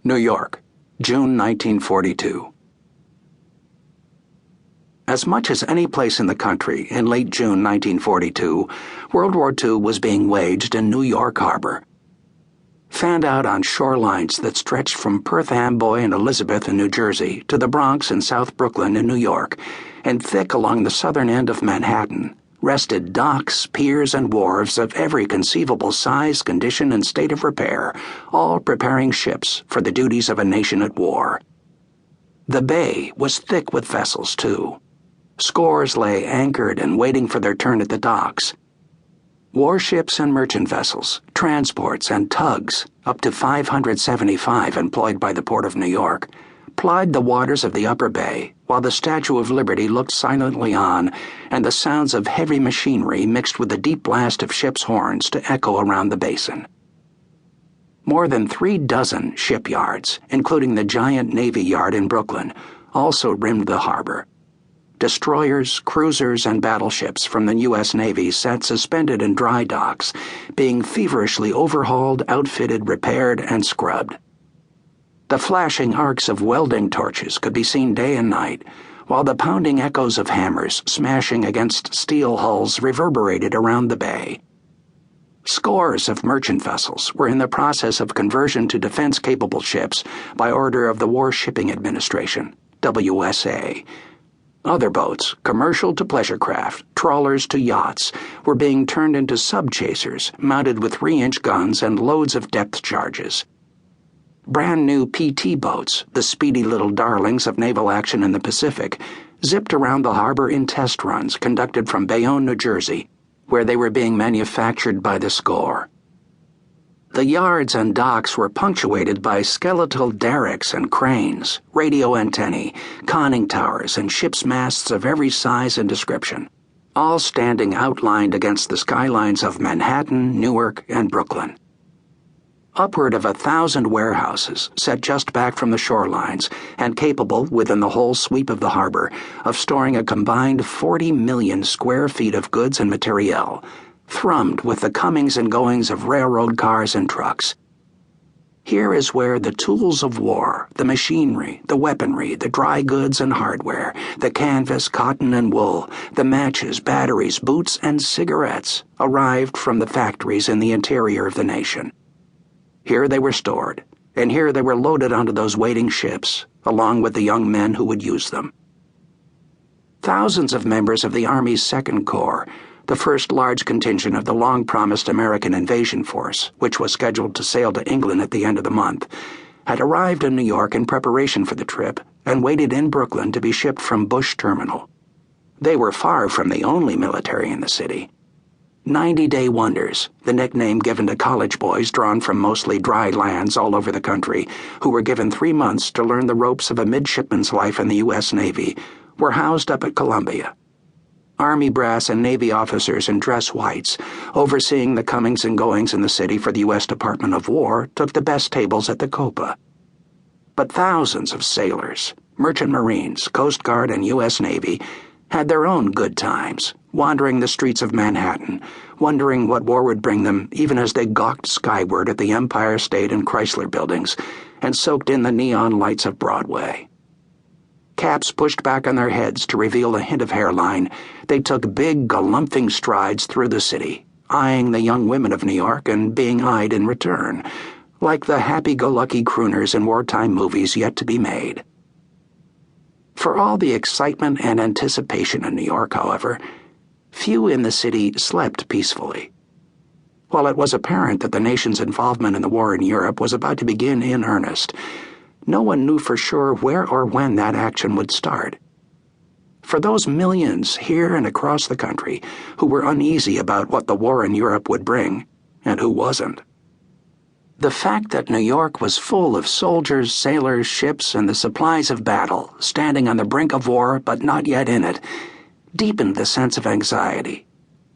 New York, June 1942. As much as any place in the country, in late June 1942, World War II was being waged in New York Harbor. Fanned out on shorelines that stretched from Perth Amboy and Elizabeth in New Jersey to the Bronx and South Brooklyn in New York, and thick along the southern end of Manhattan, rested docks, piers, and wharves of every conceivable size, condition, and state of repair, all preparing ships for the duties of a nation at war. The bay was thick with vessels, too. Scores lay anchored and waiting for their turn at the docks. Warships and merchant vessels, transports and tugs, up to 575 employed by the Port of New York, plied the waters of the upper bay while the Statue of Liberty looked silently on and the sounds of heavy machinery mixed with the deep blast of ships' horns to echo around the basin. More than 36 shipyards, including the giant Navy Yard in Brooklyn, also rimmed the harbor. Destroyers, cruisers, and battleships from the U.S. Navy sat suspended in dry docks, being feverishly overhauled, outfitted, repaired, and scrubbed. The flashing arcs of welding torches could be seen day and night, while the pounding echoes of hammers smashing against steel hulls reverberated around the bay. Scores of merchant vessels were in the process of conversion to defense-capable ships by order of the War Shipping Administration, WSA. Other boats, commercial to pleasure craft, trawlers to yachts, were being turned into sub-chasers mounted with 3-inch guns and loads of depth charges. Brand new PT boats, the speedy little darlings of naval action in the Pacific, zipped around the harbor in test runs conducted from Bayonne, New Jersey, where they were being manufactured by the score. The yards and docks were punctuated by skeletal derricks and cranes, radio antennae, conning towers, and ship's masts of every size and description, all standing outlined against the skylines of Manhattan, Newark, and Brooklyn. Upward of 1,000 warehouses, set just back from the shorelines and capable, within the whole sweep of the harbor, of storing a combined 40 million square feet of goods and materiel, thrummed with the comings and goings of railroad cars and trucks. Here is where the tools of war, the machinery, the weaponry, the dry goods and hardware, the canvas, cotton, and wool, the matches, batteries, boots, and cigarettes arrived from the factories in the interior of the nation. Here they were stored, and here they were loaded onto those waiting ships, along with the young men who would use them. Thousands of members of the Army's Second Corps, the first large contingent of the long-promised American invasion force, which was scheduled to sail to England at the end of the month, had arrived in New York in preparation for the trip and waited in Brooklyn to be shipped from Bush Terminal. They were far from the only military in the city. 90-day wonders, the nickname given to college boys drawn from mostly dry lands all over the country, who were given 3 months to learn the ropes of a midshipman's life in the U.S. Navy, were housed up at Columbia. Army brass and Navy officers in dress whites, overseeing the comings and goings in the city for the U.S. Department of War, took the best tables at the Copa. But thousands of sailors, merchant marines, Coast Guard, and U.S. Navy had their own good times, wandering the streets of Manhattan, wondering what war would bring them even as they gawked skyward at the Empire State and Chrysler buildings and soaked in the neon lights of Broadway. Caps pushed back on their heads to reveal a hint of hairline, they took big, galumphing strides through the city, eyeing the young women of New York and being eyed in return, like the happy-go-lucky crooners in wartime movies yet to be made. For all the excitement and anticipation in New York, however, few in the city slept peacefully. While it was apparent that the nation's involvement in the war in Europe was about to begin in earnest, no one knew for sure where or when that action would start. For those millions here and across the country who were uneasy about what the war in Europe would bring, and who wasn't, the fact that New York was full of soldiers, sailors, ships, and the supplies of battle, standing on the brink of war but not yet in it, deepened the sense of anxiety,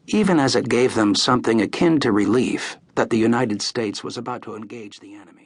even as it gave them something akin to relief that the United States was about to engage the enemy.